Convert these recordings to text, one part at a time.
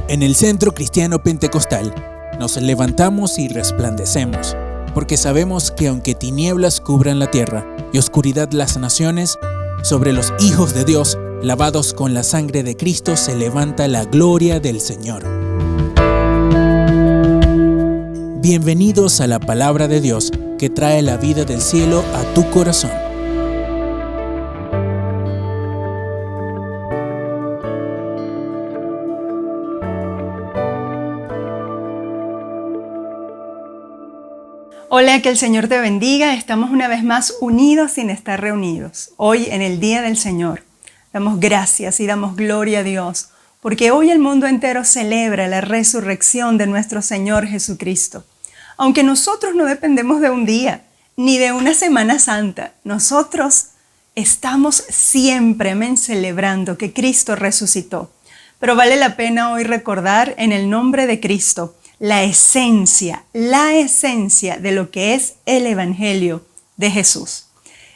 En el Centro Cristiano Pentecostal nos levantamos y resplandecemos, porque sabemos que aunque tinieblas cubran la tierra y oscuridad las naciones, sobre los hijos de Dios, lavados con la sangre de Cristo, se levanta la gloria del Señor. Bienvenidos a la Palabra de Dios que trae la vida del cielo a tu corazón. Hola, que el Señor te bendiga. Estamos una vez más unidos sin estar reunidos. Hoy en el Día del Señor damos gracias y damos gloria a Dios, porque hoy el mundo entero celebra la resurrección de nuestro Señor Jesucristo. Aunque nosotros no dependemos de un día, ni de una Semana Santa, nosotros estamos siempre, celebrando que Cristo resucitó. Pero vale la pena hoy recordar en el nombre de Cristo la esencia de lo que es el Evangelio de Jesús.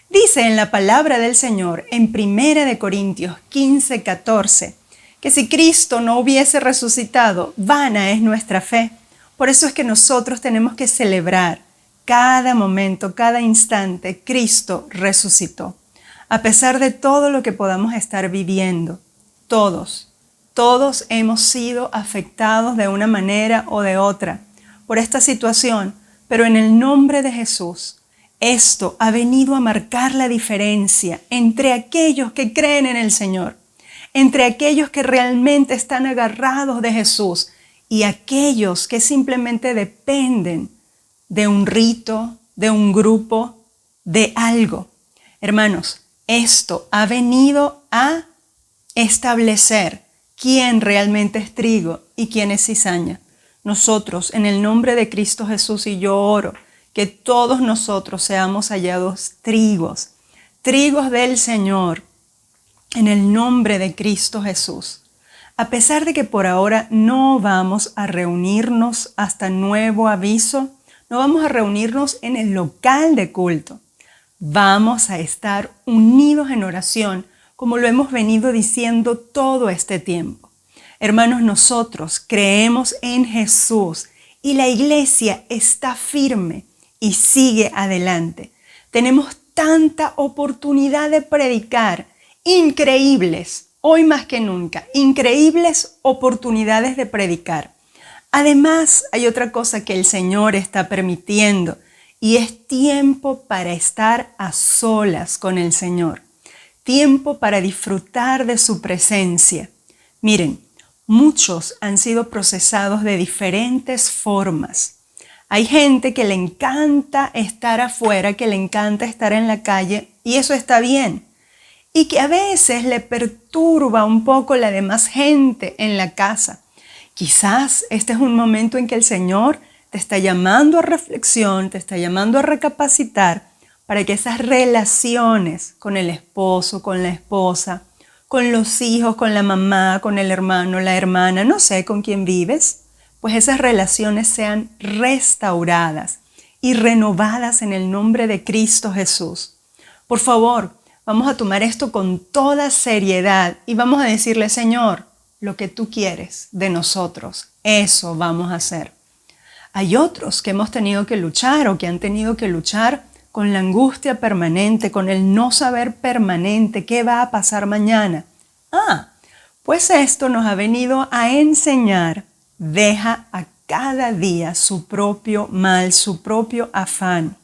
Dice en la palabra del Señor en 1 Corintios 15:14 que si Cristo no hubiese resucitado, vana es nuestra fe. Por eso es que nosotros tenemos que celebrar cada momento, cada instante, Cristo resucitó. A pesar de todo lo que podamos estar viviendo, todos hemos sido afectados de una manera o de otra por esta situación, pero en el nombre de Jesús, esto ha venido a marcar la diferencia entre aquellos que creen en el Señor, entre aquellos que realmente están agarrados de Jesús y aquellos que simplemente dependen de un rito, de un grupo, de algo. Hermanos, esto ha venido a establecer quién realmente es trigo y quién es cizaña. Nosotros, en el nombre de Cristo Jesús, y yo oro que todos nosotros seamos hallados trigos del Señor, en el nombre de Cristo Jesús. A pesar de que por ahora no vamos a reunirnos hasta nuevo aviso, no vamos a reunirnos en el local de culto. Vamos a estar unidos en oración, como lo hemos venido diciendo todo este tiempo. Hermanos, nosotros creemos en Jesús y la iglesia está firme y sigue adelante. Tenemos tanta oportunidad de predicar, increíbles, hoy más que nunca, increíbles oportunidades de predicar. Además, hay otra cosa que el Señor está permitiendo y es tiempo para estar a solas con el Señor. Tiempo para disfrutar de su presencia. Miren, muchos han sido procesados de diferentes formas. Hay gente que le encanta estar afuera, que le encanta estar en la calle, y eso está bien. Y que a veces le perturba un poco la demás gente en la casa. Quizás este es un momento en que el Señor te está llamando a reflexión, te está llamando a recapacitar, para que esas relaciones con el esposo, con la esposa, con los hijos, con la mamá, con el hermano, la hermana, no sé con quién vives, pues esas relaciones sean restauradas y renovadas en el nombre de Cristo Jesús. Por favor, vamos a tomar esto con toda seriedad y vamos a decirle, Señor, lo que tú quieres de nosotros, eso vamos a hacer. Hay otros que hemos tenido que luchar o que han tenido que luchar con la angustia permanente, con el no saber permanente, ¿qué va a pasar mañana? Pues esto nos ha venido a enseñar, deja a cada día su propio mal, su propio afán.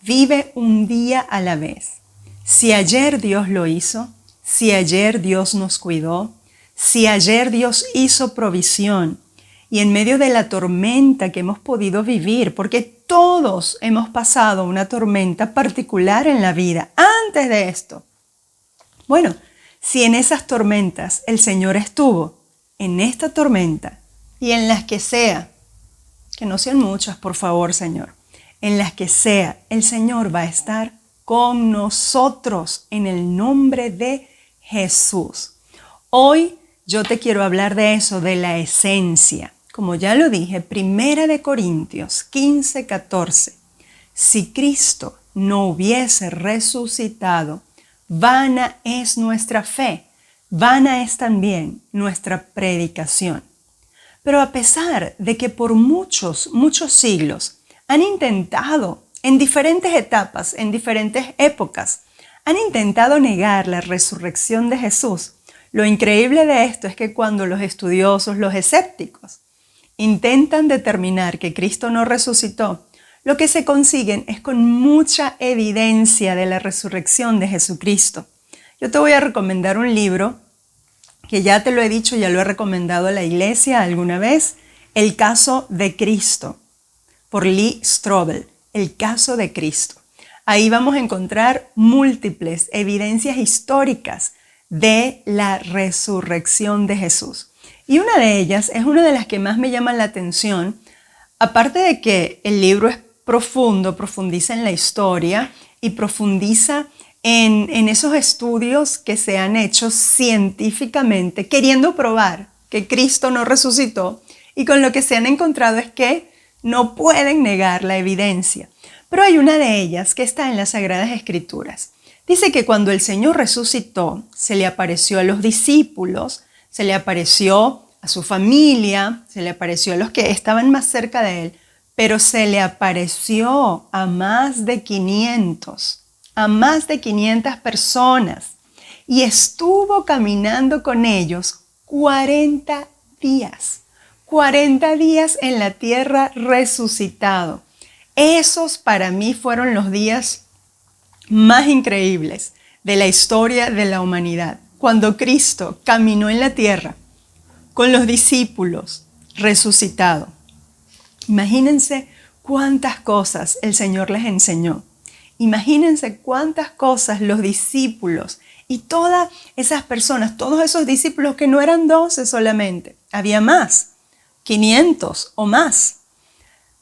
Vive un día a la vez. Si ayer Dios lo hizo, si ayer Dios nos cuidó, si ayer Dios hizo provisión, y en medio de la tormenta que hemos podido vivir, porque todos hemos pasado una tormenta particular en la vida antes de esto. Bueno, si en esas tormentas el Señor estuvo, en esta tormenta y en las que sea, que no sean muchas, por favor, Señor, en las que sea, el Señor va a estar con nosotros en el nombre de Jesús. Hoy yo te quiero hablar de eso, de la esencia. Como ya lo dije, 1 Corintios 15:14. Si Cristo no hubiese resucitado, vana es nuestra fe, vana es también nuestra predicación. Pero a pesar de que por muchos siglos han intentado, en diferentes etapas, en diferentes épocas, han intentado negar la resurrección de Jesús, lo increíble de esto es que cuando los estudiosos, los escépticos, intentan determinar que Cristo no resucitó, lo que se consiguen es con mucha evidencia de la resurrección de Jesucristo. Yo te voy a recomendar un libro que ya te lo he dicho, ya lo he recomendado a la iglesia alguna vez, El caso de Cristo, por Lee Strobel, El caso de Cristo. Ahí vamos a encontrar múltiples evidencias históricas de la resurrección de Jesús. Y una de ellas es una de las que más me llama la atención, aparte de que el libro es profundo, profundiza en la historia y profundiza en esos estudios que se han hecho científicamente, queriendo probar que Cristo no resucitó, y con lo que se han encontrado es que no pueden negar la evidencia. Pero hay una de ellas que está en las Sagradas Escrituras. Dice que cuando el Señor resucitó, se le apareció a los discípulos, se le apareció a su familia, se le apareció a los que estaban más cerca de él, pero se le apareció a más de 500 personas, y estuvo caminando con ellos 40 días en la tierra resucitado. Esos para mí fueron los días más increíbles de la historia de la humanidad, cuando Cristo caminó en la tierra con los discípulos resucitado. Imagínense cuántas cosas el Señor les enseñó. Imagínense cuántas cosas los discípulos y todas esas personas, todos esos discípulos que no eran 12 solamente, había más, 500 o más.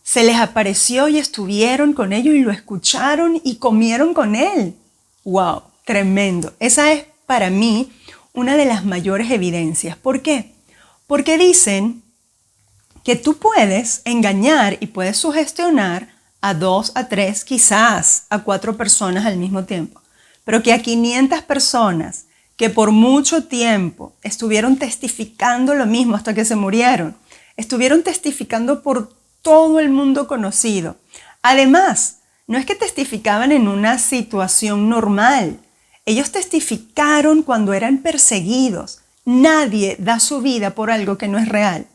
Se les apareció y estuvieron con ellos y lo escucharon y comieron con él. ¡Wow! Tremendo. Esa es para mí una de las mayores evidencias. ¿Por qué? Porque dicen que tú puedes engañar y puedes sugestionar a 2, a 3, quizás a 4 personas al mismo tiempo, pero que a 500 personas que por mucho tiempo estuvieron testificando lo mismo hasta que se murieron, estuvieron testificando por todo el mundo conocido. Además, no es que testificaban en una situación normal, ellos testificaron cuando eran perseguidos. Nadie da su vida por algo que no es real.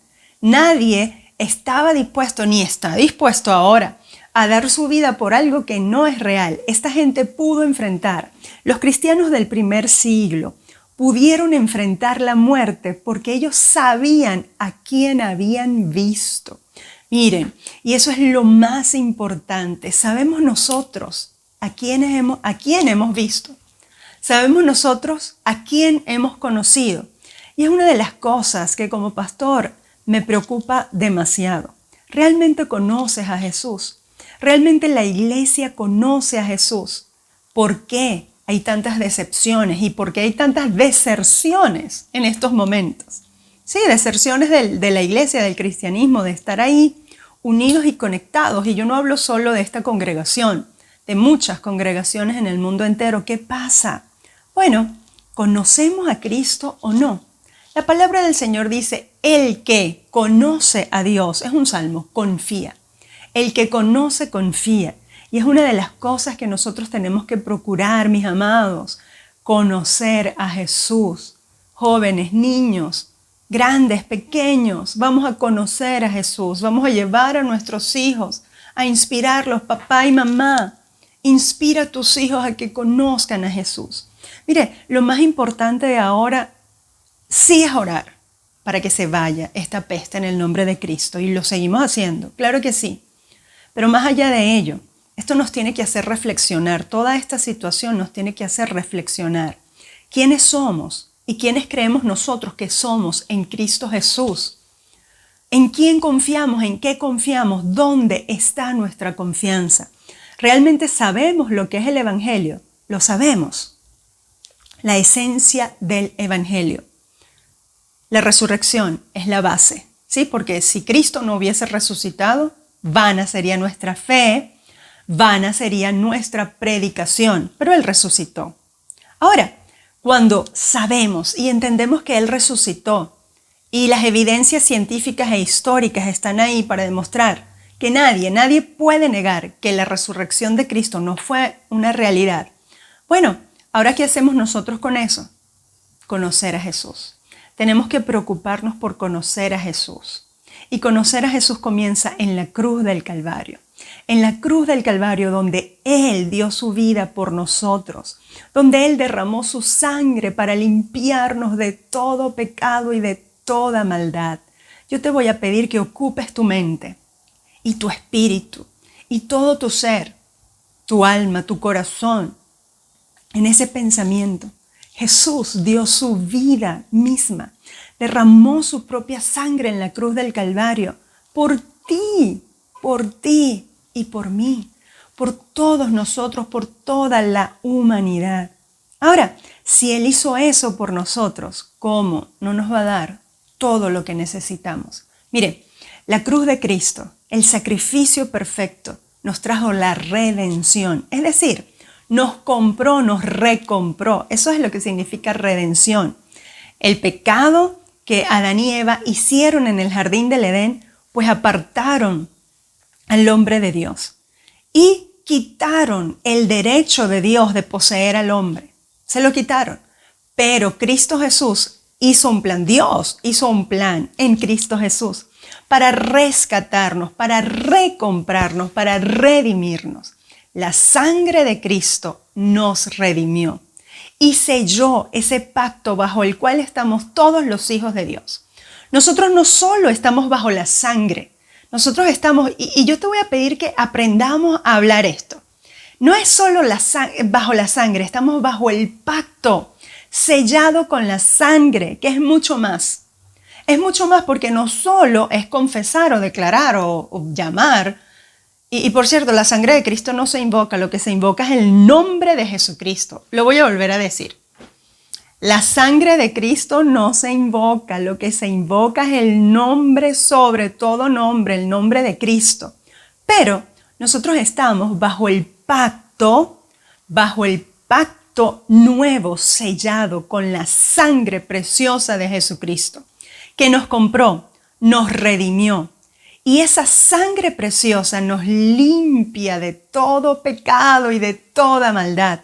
Nadie estaba dispuesto, ni está dispuesto ahora, a dar su vida por algo que no es real. Esta gente pudo enfrentar. Los cristianos del primer siglo pudieron enfrentar la muerte porque ellos sabían a quién habían visto. Miren, y eso es lo más importante. Sabemos nosotros a quién hemos visto. Sabemos nosotros a quién hemos conocido. Y es una de las cosas que como pastor me preocupa demasiado. ¿Realmente conoces a Jesús? ¿Realmente la iglesia conoce a Jesús? ¿Por qué hay tantas decepciones y por qué hay tantas deserciones en estos momentos? Sí, deserciones de la iglesia, del cristianismo, de estar ahí unidos y conectados. Y yo no hablo solo de esta congregación, de muchas congregaciones en el mundo entero. ¿Qué pasa? Bueno, ¿conocemos a Cristo o no? La palabra del Señor dice, el que conoce a Dios, es un salmo, confía. El que conoce, confía. Y es una de las cosas que nosotros tenemos que procurar, mis amados, conocer a Jesús. Jóvenes, niños, grandes, pequeños, vamos a conocer a Jesús, vamos a llevar a nuestros hijos, a inspirarlos, papá y mamá. Inspira a tus hijos a que conozcan a Jesús. Mire, lo más importante de ahora sí es orar para que se vaya esta peste en el nombre de Cristo, y lo seguimos haciendo, claro que sí. Pero más allá de ello, esto nos tiene que hacer reflexionar, toda esta situación nos tiene que hacer reflexionar. ¿Quiénes somos y quiénes creemos nosotros que somos en Cristo Jesús? ¿En quién confiamos? ¿En qué confiamos? ¿Dónde está nuestra confianza? ¿Realmente sabemos lo que es el Evangelio? Lo sabemos. La esencia del Evangelio. La resurrección es la base, ¿sí? Porque si Cristo no hubiese resucitado, vana sería nuestra fe, vana sería nuestra predicación, pero Él resucitó. Ahora, cuando sabemos y entendemos que Él resucitó, Y las evidencias científicas e históricas están ahí para demostrar que nadie puede negar que la resurrección de Cristo no fue una realidad. Bueno, ahora ¿qué hacemos nosotros con eso? Conocer a Jesús. Tenemos que preocuparnos por conocer a Jesús. Y conocer a Jesús comienza en la cruz del Calvario. En la cruz del Calvario, donde Él dio su vida por nosotros, donde Él derramó su sangre para limpiarnos de todo pecado y de toda maldad. Yo te voy a pedir que ocupes tu mente y tu espíritu y todo tu ser, tu alma, tu corazón, en ese pensamiento. Jesús dio su vida misma, derramó su propia sangre en la cruz del Calvario por ti y por mí, por todos nosotros, por toda la humanidad. Ahora, si Él hizo eso por nosotros, ¿cómo no nos va a dar todo lo que necesitamos? Mire, la cruz de Cristo, el sacrificio perfecto, nos trajo la redención, es decir, nos compró, nos recompró. Eso es lo que significa redención. El pecado que Adán y Eva hicieron en el jardín del Edén, pues apartaron al hombre de Dios y quitaron el derecho de Dios de poseer al hombre. Se lo quitaron. Pero Cristo Jesús hizo un plan. Dios hizo un plan en Cristo Jesús para rescatarnos, para recomprarnos, para redimirnos. La sangre de Cristo nos redimió y selló ese pacto bajo el cual estamos todos los hijos de Dios. Nosotros no solo estamos bajo la sangre, nosotros estamos, y yo te voy a pedir que aprendamos a hablar esto. No es solo bajo la sangre, estamos bajo el pacto sellado con la sangre, que es mucho más. Es mucho más porque no solo es confesar o declarar o llamar. Y por cierto, la sangre de Cristo no se invoca, lo que se invoca es el nombre de Jesucristo. Lo voy a volver a decir. La sangre de Cristo no se invoca, lo que se invoca es el nombre sobre todo nombre, el nombre de Cristo. Pero nosotros estamos bajo el pacto nuevo sellado con la sangre preciosa de Jesucristo, que nos compró, nos redimió. Y esa sangre preciosa nos limpia de todo pecado y de toda maldad.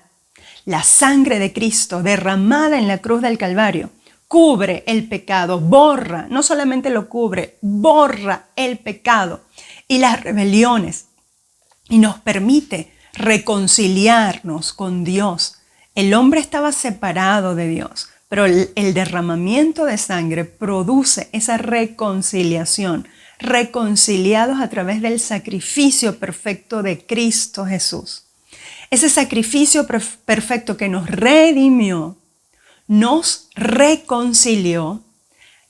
La sangre de Cristo derramada en la cruz del Calvario cubre el pecado, borra, no solamente lo cubre, borra el pecado y las rebeliones y nos permite reconciliarnos con Dios. El hombre estaba separado de Dios, pero el derramamiento de sangre produce esa reconciliación, reconciliados a través del sacrificio perfecto de Cristo Jesús. Ese sacrificio perfecto que nos redimió, nos reconcilió,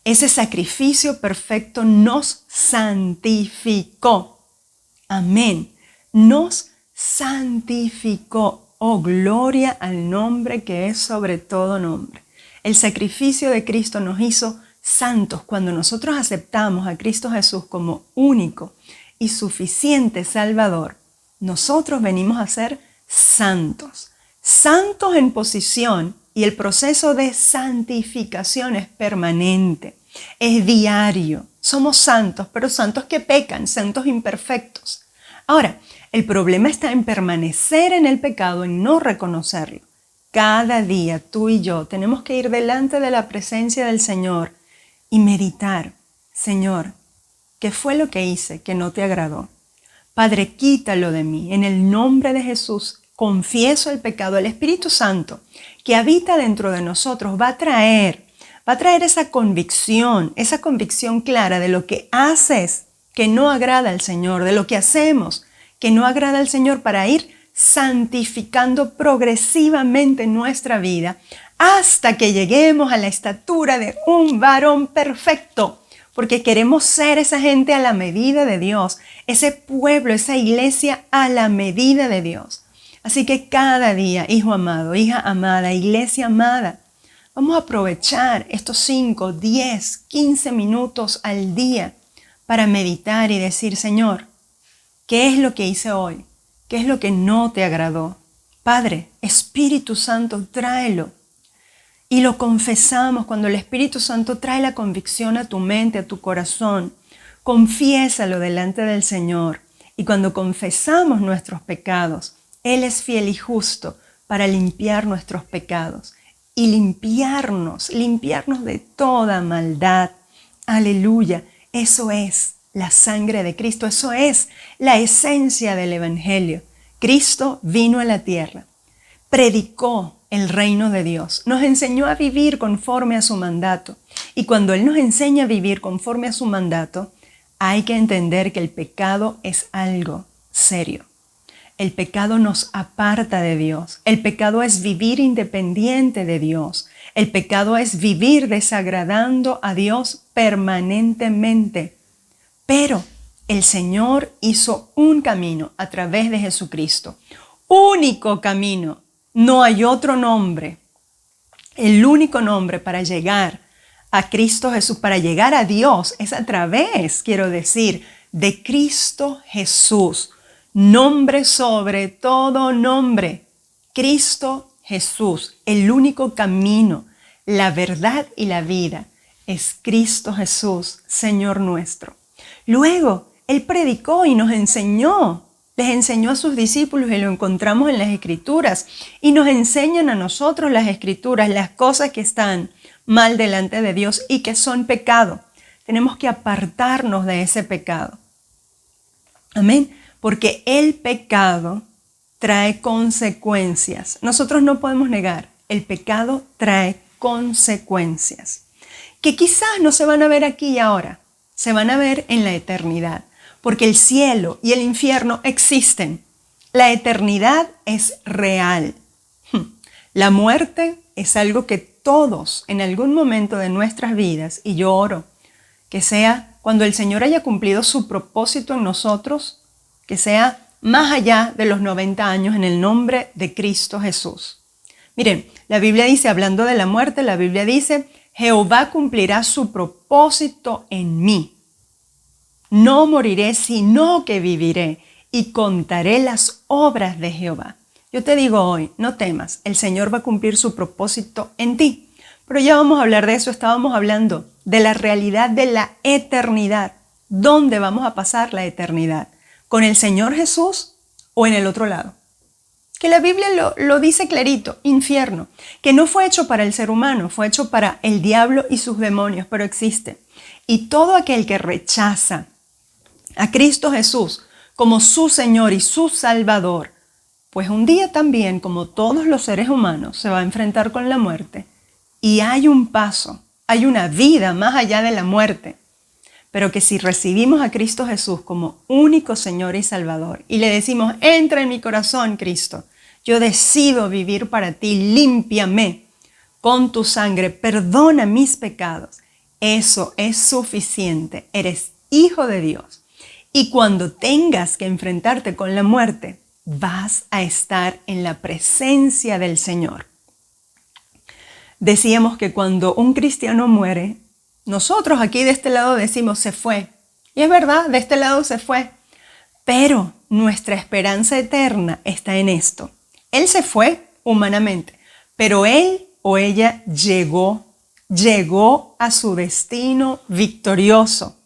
ese sacrificio perfecto nos santificó. Amén. Nos santificó. Oh, gloria al nombre que es sobre todo nombre. El sacrificio de Cristo nos hizo santos. Cuando nosotros aceptamos a Cristo Jesús como único y suficiente Salvador, nosotros venimos a ser santos. Santos en posición, y el proceso de santificación es permanente, es diario. Somos santos, pero santos que pecan, santos imperfectos. Ahora, el problema está en permanecer en el pecado, en no reconocerlo. Cada día tú y yo tenemos que ir delante de la presencia del Señor y meditar. Señor, ¿qué fue lo que hice que no te agradó? Padre, quítalo de mí. En el nombre de Jesús, confieso el pecado. El Espíritu Santo que habita dentro de nosotros va a traer esa convicción clara de lo que haces que no agrada al Señor, de lo que hacemos que no agrada al Señor, para ir santificando progresivamente nuestra vida hasta que lleguemos a la estatura de un varón perfecto, porque queremos ser esa gente a la medida de Dios, ese pueblo, esa iglesia a la medida de Dios. Así que cada día, hijo amado, hija amada, iglesia amada, vamos a aprovechar estos 5, 10, 15 minutos al día para meditar y decir, Señor, ¿qué es lo que hice hoy? ¿Qué es lo que no te agradó? Padre, Espíritu Santo, tráelo y lo confesamos, cuando el Espíritu Santo trae la convicción a tu mente, a tu corazón, confiésalo delante del Señor. Y cuando confesamos nuestros pecados, Él es fiel y justo para limpiar nuestros pecados y limpiarnos de toda maldad. Aleluya. Eso es la sangre de Cristo. Eso es la esencia del Evangelio. Cristo vino a la tierra, predicó el reino de Dios, nos enseñó a vivir conforme a su mandato. Y cuando Él nos enseña a vivir conforme a su mandato, hay que entender que el pecado es algo serio. El pecado nos aparta de Dios. El pecado es vivir independiente de Dios. El pecado es vivir desagradando a Dios permanentemente. Pero el Señor hizo un camino a través de Jesucristo. Único camino. No hay otro nombre. El único nombre para llegar a Cristo Jesús, para llegar a Dios, es a través, quiero decir, de Cristo Jesús. Nombre sobre todo nombre. Cristo Jesús, el único camino, la verdad y la vida es Cristo Jesús, Señor nuestro. Luego, Él predicó y nos enseñó. Les enseñó a sus discípulos y lo encontramos en las Escrituras. Y nos enseñan a nosotros las Escrituras, las cosas que están mal delante de Dios y que son pecado. Tenemos que apartarnos de ese pecado. Amén. Porque el pecado trae consecuencias. Nosotros no podemos negar, el pecado trae consecuencias. Que quizás no se van a ver aquí y ahora, se van a ver en la eternidad. Porque el cielo y el infierno existen. La eternidad es real. La muerte es algo que todos en algún momento de nuestras vidas, y yo oro, que sea cuando el Señor haya cumplido su propósito en nosotros, que sea más allá de los 90 años en el nombre de Cristo Jesús. Miren, la Biblia dice, hablando de la muerte, la Biblia dice, Jehová cumplirá su propósito en mí. No moriré, sino que viviré y contaré las obras de Jehová. Yo te digo hoy, no temas, el Señor va a cumplir su propósito en ti. Pero ya vamos a hablar de eso, estábamos hablando de la realidad de la eternidad. ¿Dónde vamos a pasar la eternidad? ¿Con el Señor Jesús o en el otro lado? Que la Biblia lo dice clarito, infierno, que no fue hecho para el ser humano, fue hecho para el diablo y sus demonios, pero existe. Y todo aquel que rechaza a Cristo Jesús como su Señor y su Salvador, pues un día también, como todos los seres humanos, se va a enfrentar con la muerte. Y hay un paso, hay una vida más allá de la muerte. Pero que si recibimos a Cristo Jesús como único Señor y Salvador y le decimos, entra en mi corazón, Cristo, yo decido vivir para ti, límpiame con tu sangre, perdona mis pecados. Eso es suficiente, eres hijo de Dios. Y cuando tengas que enfrentarte con la muerte, vas a estar en la presencia del Señor. Decíamos que cuando un cristiano muere, nosotros aquí de este lado decimos se fue. Y es verdad, de este lado se fue. Pero nuestra esperanza eterna está en esto. Él se fue humanamente, pero él o ella llegó a su destino victorioso.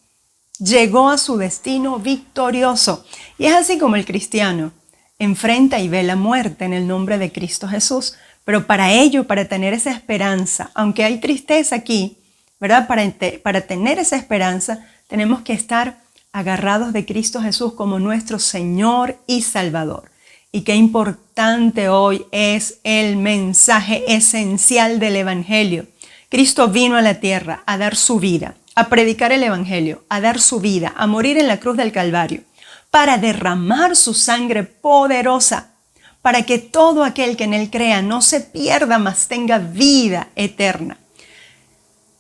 Llegó a su destino victorioso. Y es así como el cristiano enfrenta y ve la muerte en el nombre de Cristo Jesús. Pero para ello, para tener esa esperanza, aunque hay tristeza aquí, ¿verdad? Para tener esa esperanza, tenemos que estar agarrados de Cristo Jesús como nuestro Señor y Salvador. Y qué importante hoy es el mensaje esencial del Evangelio. Cristo vino a la tierra a dar su vida, a predicar el Evangelio, a dar su vida, a morir en la cruz del Calvario, para derramar su sangre poderosa, para que todo aquel que en Él crea no se pierda, mas tenga vida eterna.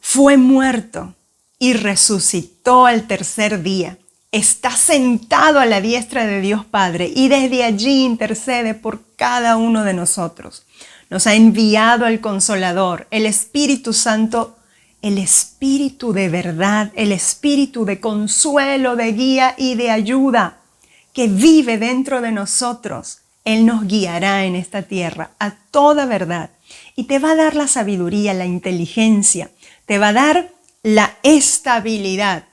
Fue muerto y resucitó al tercer día. Está sentado a la diestra de Dios Padre y desde allí intercede por cada uno de nosotros. Nos ha enviado el Consolador, el Espíritu Santo, el Espíritu de verdad, el Espíritu de consuelo, de guía y de ayuda que vive dentro de nosotros. Él nos guiará en esta tierra a toda verdad y te va a dar la sabiduría, la inteligencia, te va a dar la estabilidad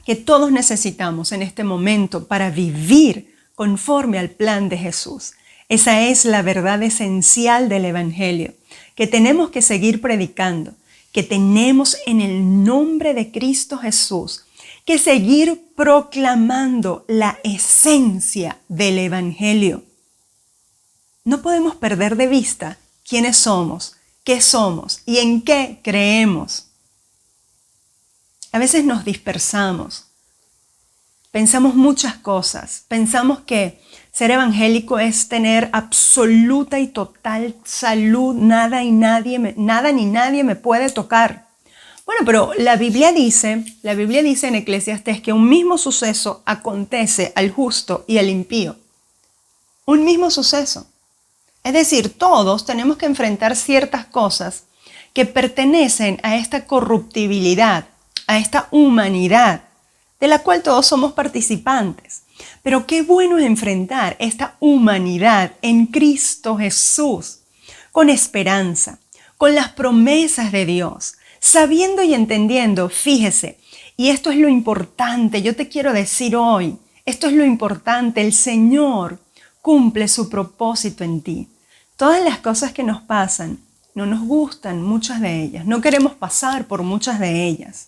que todos necesitamos en este momento para vivir conforme al plan de Jesús. Esa es la verdad esencial del Evangelio, que tenemos que seguir predicando, que tenemos en el nombre de Cristo Jesús que seguir proclamando la esencia del Evangelio. No podemos perder de vista quiénes somos, qué somos y en qué creemos. A veces nos dispersamos, pensamos muchas cosas, pensamos que ser evangélico es tener absoluta y total salud, nada ni nadie me puede tocar. Bueno, pero la Biblia dice en Eclesiastés que un mismo suceso acontece al justo y al impío. Un mismo suceso. Es decir, todos tenemos que enfrentar ciertas cosas que pertenecen a esta corruptibilidad, a esta humanidad, de la cual todos somos participantes. Pero qué bueno es enfrentar esta humanidad en Cristo Jesús, con esperanza, con las promesas de Dios, sabiendo y entendiendo, fíjese, y esto es lo importante, yo te quiero decir hoy, esto es lo importante, el Señor cumple su propósito en ti. Todas las cosas que nos pasan, no nos gustan muchas de ellas, no queremos pasar por muchas de ellas,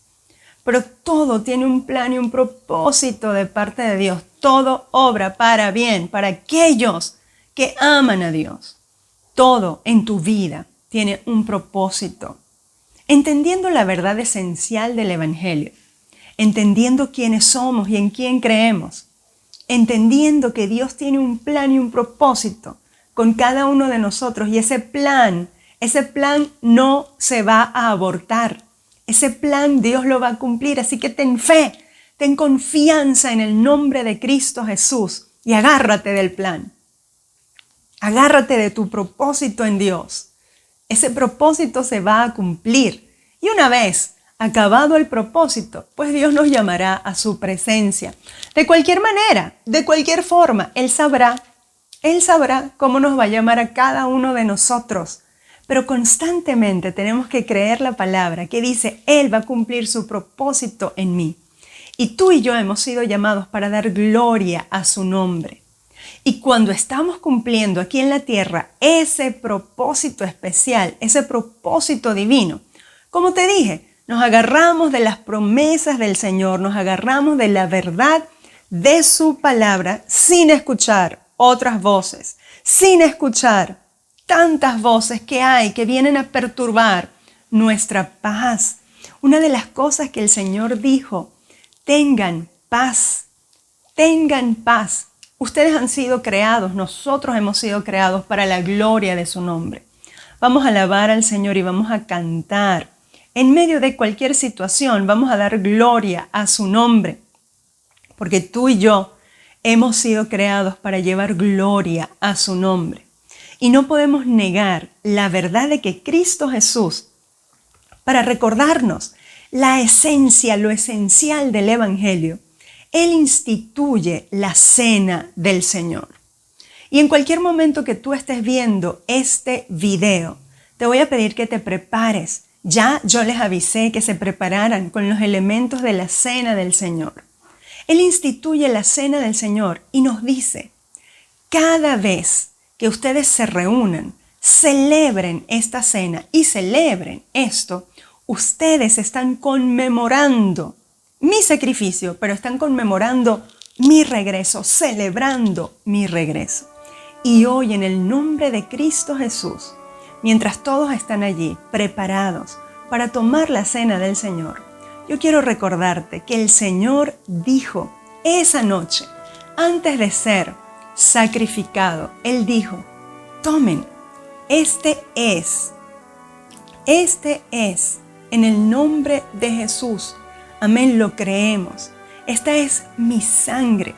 pero todo tiene un plan y un propósito de parte de Dios, todo obra para bien, para aquellos que aman a Dios. Todo en tu vida tiene un propósito. Entendiendo la verdad esencial del Evangelio, entendiendo quiénes somos y en quién creemos, entendiendo que Dios tiene un plan y un propósito con cada uno de nosotros y ese plan no se va a abortar. Ese plan Dios lo va a cumplir, así que ten fe, ten confianza en el nombre de Cristo Jesús y agárrate del plan. Agárrate de tu propósito en Dios. Ese propósito se va a cumplir. Y una vez acabado el propósito, pues Dios nos llamará a su presencia. De cualquier manera, de cualquier forma, Él sabrá cómo nos va a llamar a cada uno de nosotros. Pero constantemente tenemos que creer la palabra que dice, Él va a cumplir su propósito en mí. Y tú y yo hemos sido llamados para dar gloria a su nombre. Y cuando estamos cumpliendo aquí en la tierra ese propósito especial, ese propósito divino, como te dije, nos agarramos de las promesas del Señor, nos agarramos de la verdad de su palabra sin escuchar otras voces, sin escuchar tantas voces que hay que vienen a perturbar nuestra paz. Una de las cosas que el Señor dijo, tengan paz, tengan paz. Ustedes han sido creados, nosotros hemos sido creados para la gloria de su nombre. Vamos a alabar al Señor y vamos a cantar. En medio de cualquier situación vamos a dar gloria a su nombre. Porque tú y yo hemos sido creados para llevar gloria a su nombre. Y no podemos negar la verdad de que Cristo Jesús, para recordarnos la esencia, lo esencial del Evangelio, Él instituye la cena del Señor. Y en cualquier momento que tú estés viendo este video, te voy a pedir que te prepares. Ya yo les avisé que se prepararan con los elementos de la cena del Señor. Él instituye la cena del Señor y nos dice, cada vez que ustedes se reúnan, celebren esta cena y celebren esto, ustedes están conmemorando mi sacrificio, pero están conmemorando mi regreso, celebrando mi regreso. Y hoy en el nombre de Cristo Jesús, mientras todos están allí preparados para tomar la cena del Señor, yo quiero recordarte que el Señor dijo esa noche, antes de ser sacrificado, Él dijo, tomen, este es, en el nombre de Jesús, amén, lo creemos, esta es mi sangre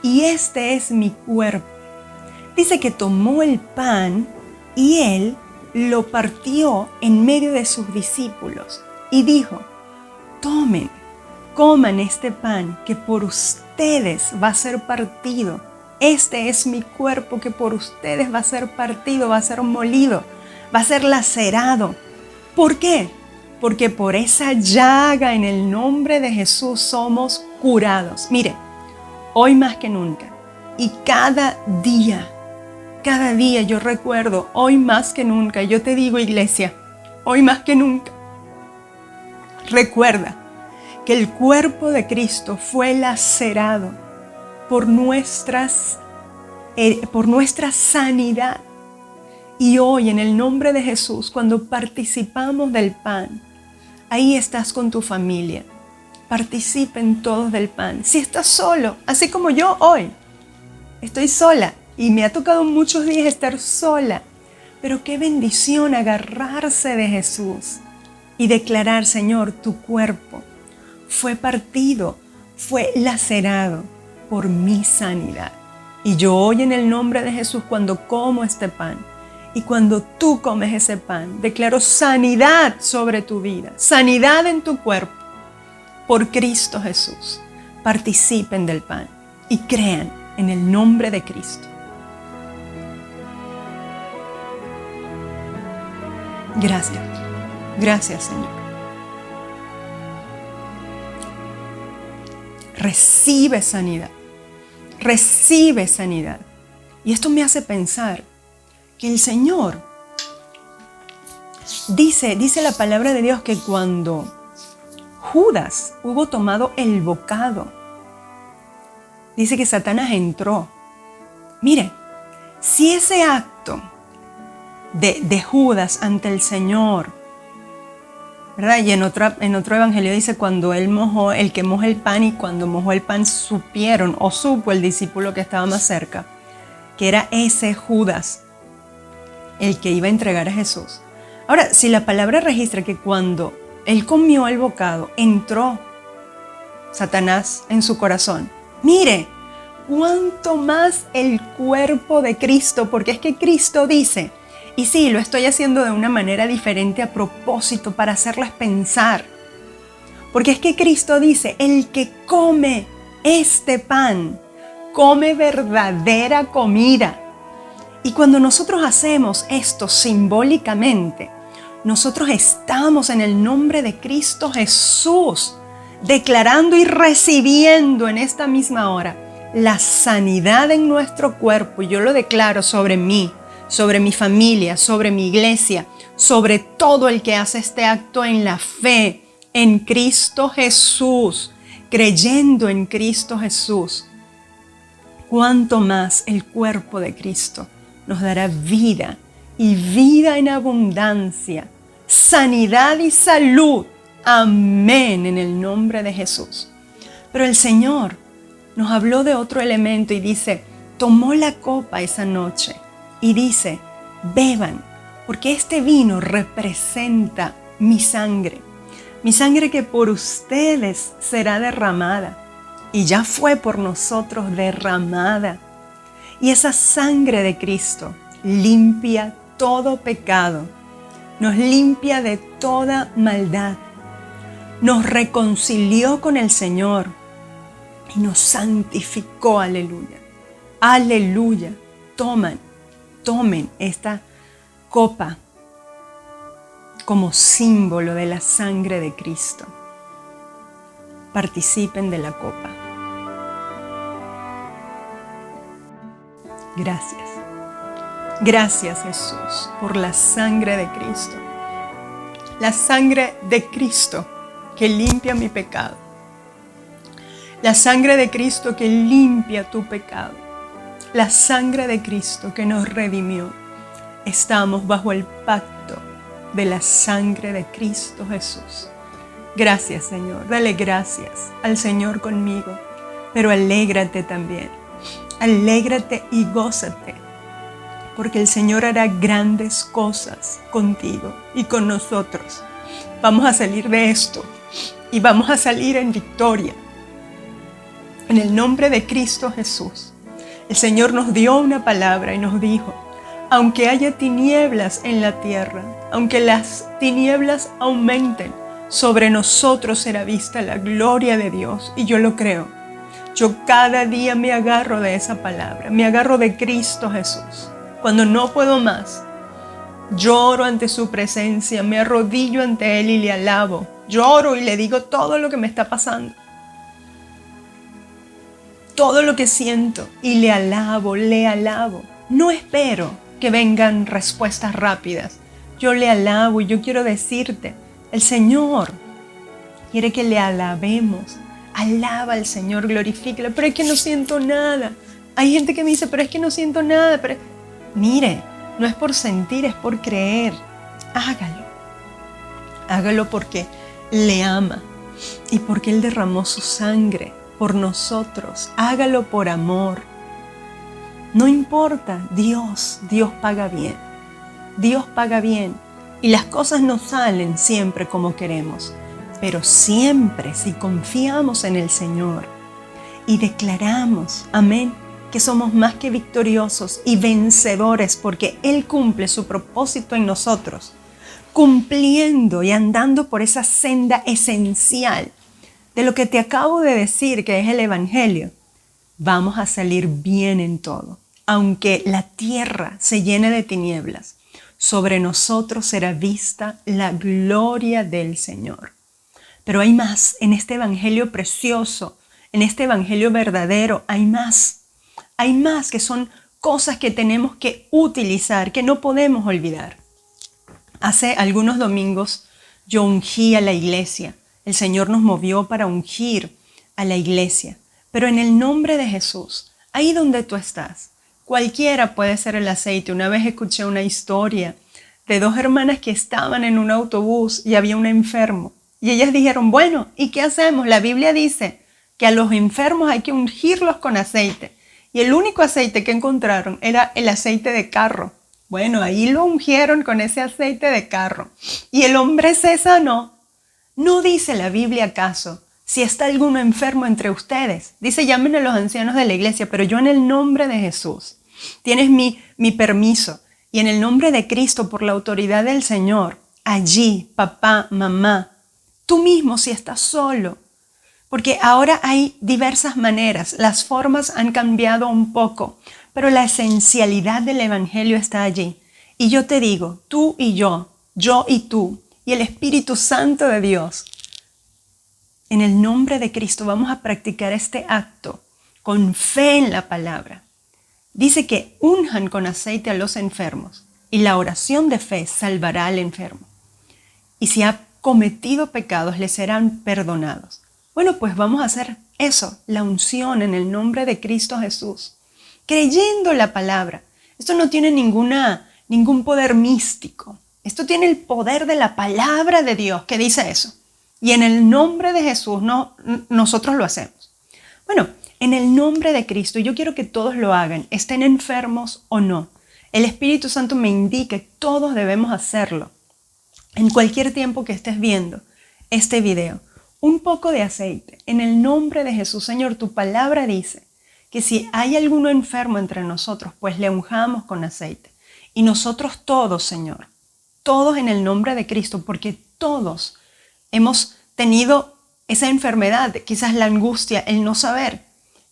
y este es mi cuerpo. Dice que tomó el pan y Él lo partió en medio de sus discípulos y dijo, tomen, coman este pan que por ustedes va a ser partido. Este es mi cuerpo que por ustedes va a ser partido, va a ser molido va a ser lacerado. ¿Por qué? Porque por esa llaga en el nombre de Jesús somos curados. Mire, hoy más que nunca y cada día yo recuerdo, hoy más que nunca, yo te digo, iglesia, hoy más que nunca, recuerda que el cuerpo de Cristo fue lacerado por nuestra sanidad. Y hoy, en el nombre de Jesús, cuando participamos del pan, ahí estás con tu familia. Participen todos del pan. Si estás solo, así como yo hoy, estoy sola y me ha tocado muchos días estar sola. Pero qué bendición agarrarse de Jesús y declarar, Señor, tu cuerpo fue partido, fue lacerado por mi sanidad. Y yo hoy, en el nombre de Jesús, cuando como este pan, y cuando tú comes ese pan, declaro sanidad sobre tu vida, sanidad en tu cuerpo, por Cristo Jesús. Participen del pan y crean en el nombre de Cristo. Gracias. Gracias, Señor. Recibe sanidad. Recibe sanidad. Y esto me hace pensar que el Señor dice la palabra de Dios que cuando Judas hubo tomado el bocado, dice que Satanás entró. Mire, si ese acto de Judas ante el Señor, ¿verdad? Y en otro evangelio dice cuando él mojó, el que moja el pan, y cuando mojó el pan supieron o supo el discípulo que estaba más cerca, que era ese Judas el que iba a entregar a Jesús. Ahora, si la palabra registra que cuando él comió el bocado, entró Satanás en su corazón, mire, cuánto más el cuerpo de Cristo, porque es que Cristo dice, y sí, lo estoy haciendo de una manera diferente a propósito para hacerles pensar, porque es que Cristo dice, el que come este pan, come verdadera comida. Y cuando nosotros hacemos esto simbólicamente, nosotros estamos en el nombre de Cristo Jesús, declarando y recibiendo en esta misma hora la sanidad en nuestro cuerpo. Yo lo declaro sobre mí, sobre mi familia, sobre mi iglesia, sobre todo el que hace este acto en la fe, en Cristo Jesús, creyendo en Cristo Jesús. Cuánto más el cuerpo de Cristo nos dará vida y vida en abundancia, sanidad y salud. Amén, en el nombre de Jesús. Pero el Señor nos habló de otro elemento y dice, tomó la copa esa noche y dice, beban, porque este vino representa mi sangre que por ustedes será derramada y ya fue por nosotros derramada. Y esa sangre de Cristo limpia todo pecado, nos limpia de toda maldad, nos reconcilió con el Señor y nos santificó. Aleluya, aleluya. Tomen esta copa como símbolo de la sangre de Cristo. Participen de la copa. Gracias. Gracias, Jesús, por la sangre de Cristo. La sangre de Cristo que limpia mi pecado. La sangre de Cristo que limpia tu pecado. La sangre de Cristo que nos redimió. Estamos bajo el pacto de la sangre de Cristo Jesús. Gracias, Señor. Dale gracias al Señor conmigo, pero alégrate también. Alégrate y gózate, porque el Señor hará grandes cosas contigo y con nosotros. Vamos a salir de esto y vamos a salir en victoria. En el nombre de Cristo Jesús, el Señor nos dio una palabra y nos dijo, aunque haya tinieblas en la tierra, aunque las tinieblas aumenten, sobre nosotros será vista la gloria de Dios. Y yo lo creo. Yo cada día me agarro de esa palabra, me agarro de Cristo Jesús. Cuando no puedo más, Lloro ante su presencia, me arrodillo ante Él y le alabo. Lloro y le digo todo lo que me está pasando, todo lo que siento, y le alabo, le alabo. No espero que vengan respuestas rápidas. Yo le alabo y yo quiero decirte, el Señor quiere que le alabemos. Alaba al Señor, glorifícalo. Pero es que no siento nada. Hay gente que me dice, pero es que no siento nada. Pero mire, no es por sentir, es por creer. Hágalo. Hágalo porque le ama y porque Él derramó su sangre por nosotros. Hágalo por amor. No importa, Dios paga bien. Dios paga bien. Y las cosas no salen siempre como queremos. Pero siempre, si confiamos en el Señor y declaramos, amén, que somos más que victoriosos y vencedores porque Él cumple su propósito en nosotros, cumpliendo y andando por esa senda esencial de lo que te acabo de decir, que es el Evangelio, vamos a salir bien en todo. Aunque la tierra se llene de tinieblas, sobre nosotros será vista la gloria del Señor. Pero hay más en este Evangelio precioso, en este Evangelio verdadero, hay más. Hay más que son cosas que tenemos que utilizar, que no podemos olvidar. Hace algunos domingos yo ungí a la iglesia. El Señor nos movió para ungir a la iglesia. Pero en el nombre de Jesús, ahí donde tú estás, cualquiera puede ser el aceite. Una vez escuché una historia de dos hermanas que estaban en un autobús y había un enfermo. Y ellas dijeron, bueno, ¿y qué hacemos? La Biblia dice que a los enfermos hay que ungirlos con aceite. Y el único aceite que encontraron era el aceite de carro. Bueno, ahí lo ungieron con ese aceite de carro. Y el hombre se sanó. ¿No dice la Biblia acaso, si está alguno enfermo entre ustedes? Dice, llamen a los ancianos de la iglesia, pero yo en el nombre de Jesús, tienes mi permiso. Y en el nombre de Cristo, por la autoridad del Señor, allí, papá, mamá, tú mismo si estás solo. Porque ahora hay diversas maneras, las formas han cambiado un poco, pero la esencialidad del Evangelio está allí. Y yo te digo, tú y yo y tú, y el Espíritu Santo de Dios, en el nombre de Cristo vamos a practicar este acto con fe en la palabra. Dice que unjan con aceite a los enfermos y la oración de fe salvará al enfermo. Y si ha cometido pecados, le serán perdonados. Bueno, pues vamos a hacer eso, la unción en el nombre de Cristo Jesús, creyendo la palabra. Esto no tiene ningún poder místico. Esto tiene el poder de la palabra de Dios que dice eso. Y en el nombre de Jesús nosotros lo hacemos. Bueno, en el nombre de Cristo, yo quiero que todos lo hagan, estén enfermos o no. El Espíritu Santo me indica que todos debemos hacerlo. En cualquier tiempo que estés viendo este video, un poco de aceite. En el nombre de Jesús, Señor, tu palabra dice que si hay alguno enfermo entre nosotros, pues le unjamos con aceite. Y nosotros todos, Señor, todos en el nombre de Cristo, porque todos hemos tenido esa enfermedad, quizás la angustia, el no saber,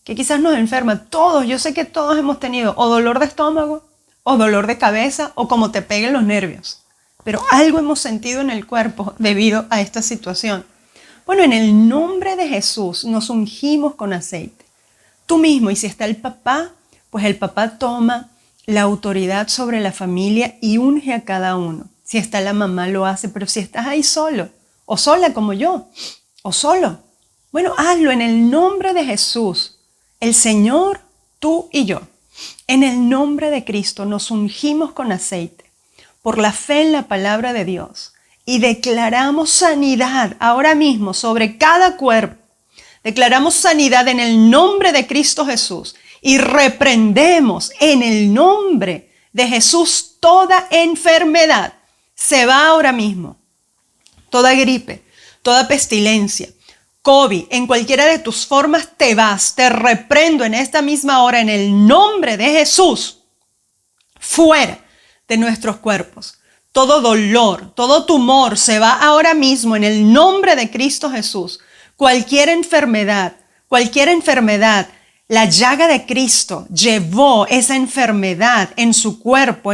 que quizás nos enferma. Todos, yo sé que todos hemos tenido o dolor de estómago, o dolor de cabeza, o como te peguen los nervios. Pero algo hemos sentido en el cuerpo debido a esta situación. Bueno, en el nombre de Jesús nos ungimos con aceite. Tú mismo, y si está el papá, pues el papá toma la autoridad sobre la familia y unge a cada uno. Si está la mamá, lo hace, pero si estás ahí solo, o sola como yo, o solo, bueno, hazlo en el nombre de Jesús. El Señor, tú y yo, en el nombre de Cristo nos ungimos con aceite por la fe en la palabra de Dios. Y declaramos sanidad ahora mismo sobre cada cuerpo. Declaramos sanidad en el nombre de Cristo Jesús. Y reprendemos en el nombre de Jesús toda enfermedad. Se va ahora mismo. Toda gripe, toda pestilencia, COVID, en cualquiera de tus formas te vas. Te reprendo en esta misma hora en el nombre de Jesús. Fuera de nuestros cuerpos. Todo dolor, todo tumor se va ahora mismo en el nombre de Cristo Jesús. Cualquier enfermedad La llaga de Cristo llevó esa enfermedad en su cuerpo,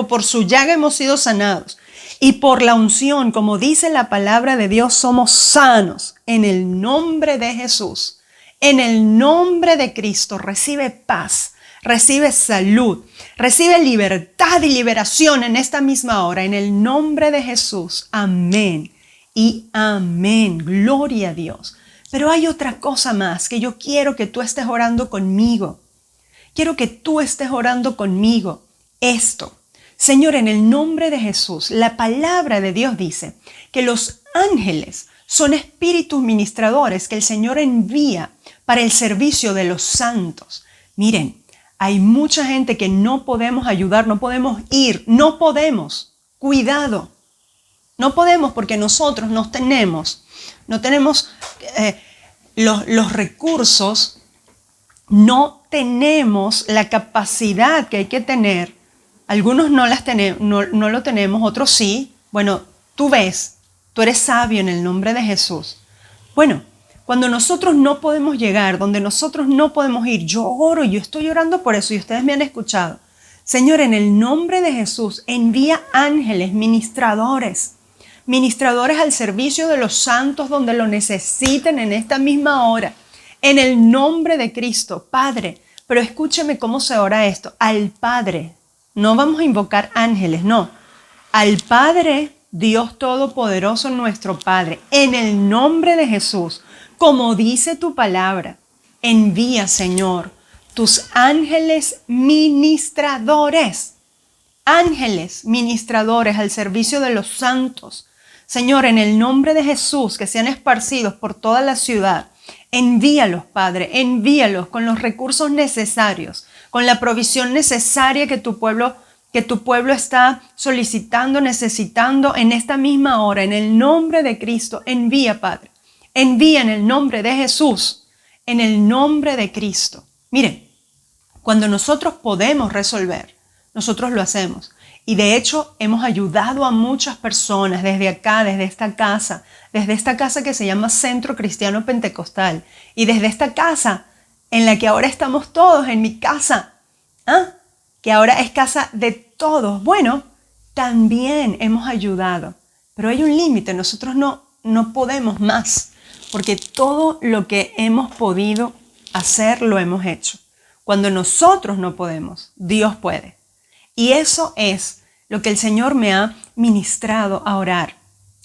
por su llaga hemos sido sanados. Y por la unción, como dice la palabra de Dios, somos sanos en el nombre de Jesús. En el nombre de Cristo recibe paz, recibe salud, recibe libertad y liberación en esta misma hora. En el nombre de Jesús. Amén y amén. Gloria a Dios. Pero hay otra cosa más que yo quiero que tú estés orando conmigo. Quiero que tú estés orando conmigo. Esto. Señor, en el nombre de Jesús, la palabra de Dios dice que los ángeles son espíritus ministradores que el Señor envía para el servicio de los santos. Miren, hay mucha gente que no podemos ayudar, no podemos ir, no podemos. Cuidado. No podemos porque nosotros no tenemos los recursos, no tenemos la capacidad que hay que tener. Algunos no lo tenemos, otros sí. Bueno, tú ves, tú eres sabio en el nombre de Jesús. Bueno, cuando nosotros no podemos llegar, donde nosotros no podemos ir, yo oro, yo estoy orando por eso y ustedes me han escuchado. Señor, en el nombre de Jesús, envía ángeles, ministradores al servicio de los santos donde lo necesiten en esta misma hora. En el nombre de Cristo, Padre. Pero escúcheme cómo se ora esto. Al Padre. No vamos a invocar ángeles, no. Al Padre, Dios Todopoderoso, nuestro Padre, en el nombre de Jesús, como dice tu palabra, envía, Señor, tus ángeles ministradores. Ángeles ministradores al servicio de los santos. Señor, en el nombre de Jesús, que sean esparcidos por toda la ciudad. Envíalos, Padre, envíalos con los recursos necesarios, con la provisión necesaria que tu pueblo está solicitando, necesitando en esta misma hora. En el nombre de Cristo, envía, Padre. Envía en el nombre de Jesús, en el nombre de Cristo. Miren, cuando nosotros podemos resolver, nosotros lo hacemos. Y de hecho, hemos ayudado a muchas personas desde acá, desde esta casa que se llama Centro Cristiano Pentecostal. Y desde esta casa en la que ahora estamos todos, en mi casa, que ahora es casa de todos. Bueno, también hemos ayudado. Pero hay un límite, nosotros no podemos más, porque todo lo que hemos podido hacer lo hemos hecho. Cuando nosotros no podemos, Dios puede. Y eso es lo que el Señor me ha ministrado a orar.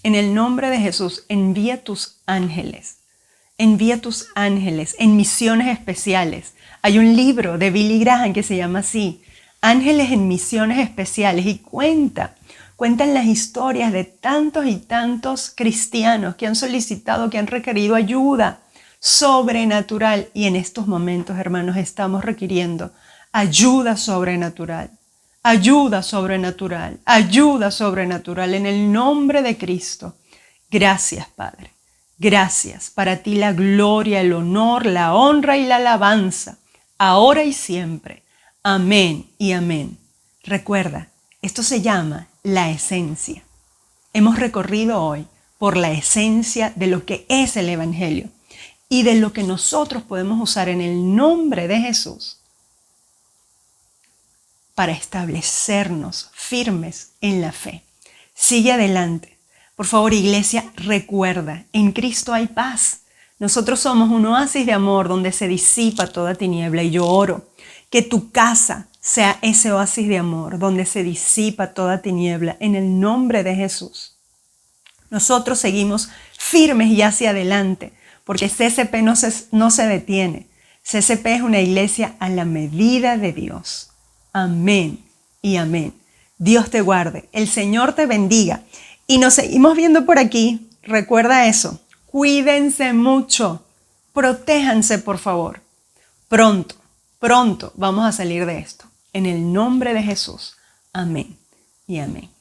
En el nombre de Jesús, envía tus ángeles. Envía tus ángeles en misiones especiales. Hay un libro de Billy Graham que se llama así, Ángeles en Misiones Especiales, y cuentan las historias de tantos y tantos cristianos que han solicitado, que han requerido ayuda sobrenatural. Y en estos momentos, hermanos, estamos requiriendo ayuda sobrenatural. Ayuda sobrenatural, ayuda sobrenatural en el nombre de Cristo. Gracias, Padre. Gracias. Para ti la gloria, el honor, la honra y la alabanza, ahora y siempre. Amén y amén. Recuerda, esto se llama la esencia. Hemos recorrido hoy por la esencia de lo que es el Evangelio y de lo que nosotros podemos usar en el nombre de Jesús para establecernos firmes en la fe. Sigue adelante. Por favor, iglesia, recuerda, en Cristo hay paz. Nosotros somos un oasis de amor donde se disipa toda tiniebla. Y yo oro que tu casa sea ese oasis de amor donde se disipa toda tiniebla en el nombre de Jesús. Nosotros seguimos firmes y hacia adelante porque CCP no se detiene. CCP es una iglesia a la medida de Dios. Amén y amén. Dios te guarde, el Señor te bendiga. Y nos seguimos viendo por aquí. Recuerda eso. Cuídense mucho. Protéjanse, por favor. Pronto vamos a salir de esto. En el nombre de Jesús. Amén y amén.